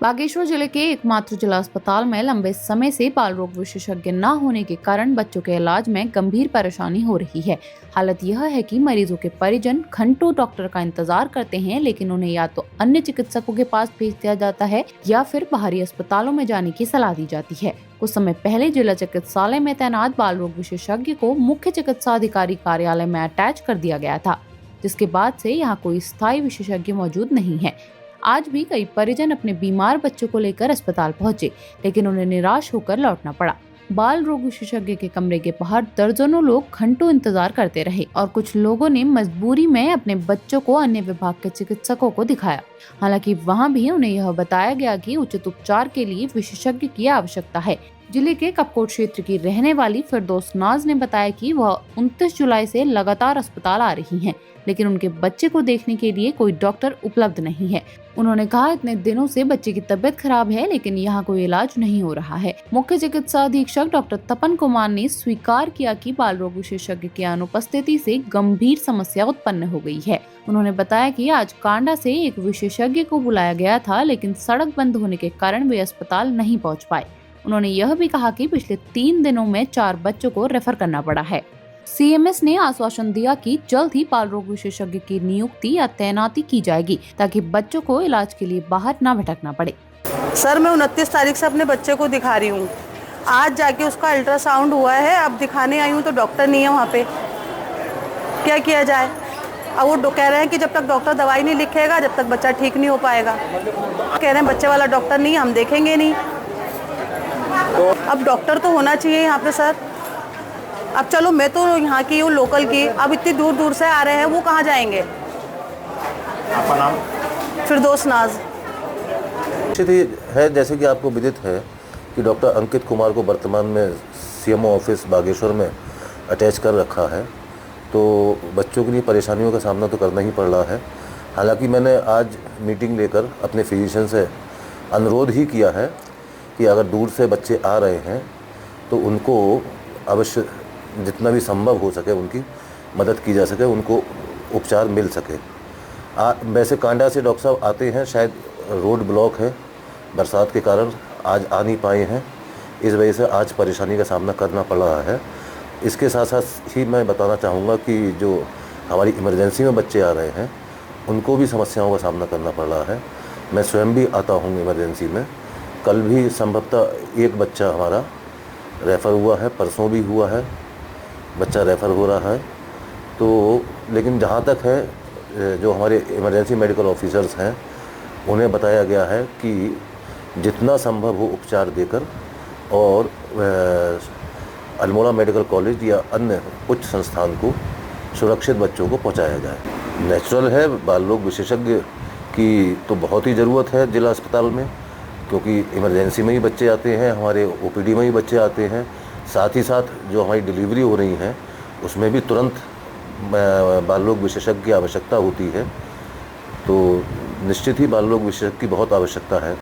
बागेश्वर जिले के एकमात्र जिला अस्पताल में लंबे समय से बाल रोग विशेषज्ञ न होने के कारण बच्चों के इलाज में गंभीर परेशानी हो रही है। हालत यह है कि मरीजों के परिजन घंटों डॉक्टर का इंतजार करते हैं, लेकिन उन्हें या तो अन्य चिकित्सकों के पास भेज दिया जाता है या फिर बाहरी अस्पतालों में जाने की सलाह दी जाती है। कुछ समय पहले जिला चिकित्सालय में तैनात बाल रोग विशेषज्ञ को मुख्य चिकित्सा अधिकारी कार्यालय में अटैच कर दिया गया था, जिसके बाद से यहाँ कोई स्थायी विशेषज्ञ मौजूद नहीं है। आज भी कई परिजन अपने बीमार बच्चों को लेकर अस्पताल पहुंचे, लेकिन उन्हें निराश होकर लौटना पड़ा। बाल रोग विशेषज्ञ के कमरे के बाहर दर्जनों लोग घंटों इंतजार करते रहे और कुछ लोगों ने मजबूरी में अपने बच्चों को अन्य विभाग के चिकित्सकों को दिखाया। हालांकि वहां भी उन्हें यह बताया गया कि उचित उपचार के लिए विशेषज्ञ की आवश्यकता है। जिले के कपकोट क्षेत्र की रहने वाली फिरदौस नाज ने बताया कि वह 29 जुलाई से लगातार अस्पताल आ रही हैं, लेकिन उनके बच्चे को देखने के लिए कोई डॉक्टर उपलब्ध नहीं है। उन्होंने कहा, इतने दिनों से बच्चे की तबीयत खराब है, लेकिन यहाँ कोई इलाज नहीं हो रहा है। मुख्य चिकित्सा अधीक्षक डॉक्टर तपन कुमार ने स्वीकार किया कि बाल रोग विशेषज्ञ की अनुपस्थिति से गंभीर समस्या उत्पन्न हो गई है। उन्होंने बताया कि आज कांडा से एक विशेषज्ञ को बुलाया गया था, लेकिन सड़क बंद होने के कारण वे अस्पताल नहीं पहुँच पाए। उन्होंने यह भी कहा कि पिछले 3 दिनों में 4 बच्चों को रेफर करना पड़ा है। सीएमएस ने आश्वासन दिया कि जल्द ही बाल रोग विशेषज्ञ की नियुक्ति या तैनाती की जाएगी, ताकि बच्चों को इलाज के लिए बाहर न भटकना पड़े। सर, मैं 29 तारीख से अपने बच्चे को दिखा रही हूँ। आज जाके उसका अल्ट्रासाउंड हुआ है, अब दिखाने आई हूँ तो डॉक्टर नहीं है वहाँ पे। क्या किया जाए? अब वो कह रहे हैं कि जब तक डॉक्टर दवाई नहीं लिखेगा, जब तक बच्चा ठीक नहीं हो पाएगा। कह रहे हैं बच्चे वाला डॉक्टर नहीं, हम देखेंगे नहीं। अब डॉक्टर तो होना चाहिए यहाँ पे सर। अब चलो, मैं तो यहाँ की हूँ, लोकल की। अब इतनी दूर दूर से आ रहे हैं, वो कहाँ जाएंगे? आपका नाम? फिरदौस नाज। है, जैसे कि आपको विदित है कि डॉक्टर अंकित कुमार को वर्तमान में सीएमओ ऑफिस बागेश्वर में अटैच कर रखा है, तो बच्चों के लिए परेशानियों का सामना तो करना ही पड़ रहा है। हालांकि मैंने आज मीटिंग लेकर अपने फिजिशियन से अनुरोध ही किया है कि अगर दूर से बच्चे आ रहे हैं तो उनको अवश्य जितना भी संभव हो सके उनकी मदद की जा सके, उनको उपचार मिल सके। वैसे कांडा से डॉक्टर साहब आते हैं, शायद रोड ब्लॉक है, बरसात के कारण आज आ नहीं पाए हैं, इस वजह से आज परेशानी का सामना करना पड़ रहा है। इसके साथ साथ ही मैं बताना चाहूँगा कि जो हमारी इमरजेंसी में बच्चे आ रहे हैं उनको भी समस्याओं का सामना करना पड़ रहा है। मैं स्वयं भी आता हूँ इमरजेंसी में। कल भी संभवतः एक बच्चा हमारा रेफ़र हुआ है, परसों भी हुआ है, बच्चा रेफ़र हो रहा है। तो लेकिन जहाँ तक है, जो हमारे इमरजेंसी मेडिकल ऑफिसर्स हैं उन्हें बताया गया है कि जितना संभव हो उपचार देकर और अल्मोड़ा मेडिकल कॉलेज या अन्य उच्च संस्थान को सुरक्षित बच्चों को पहुंचाया जाए। नेचुरल है, बाल रोग विशेषज्ञ की तो बहुत ही ज़रूरत है जिला अस्पताल में, क्योंकि इमरजेंसी में ही बच्चे आते हैं, हमारे ओपीडी में ही बच्चे आते हैं। साथ ही साथ जो हमारी डिलीवरी हो रही है उसमें भी तुरंत बाल रोग विशेषज्ञ की आवश्यकता होती है। तो निश्चित ही बाल रोग विशेषज्ञ की बहुत आवश्यकता है।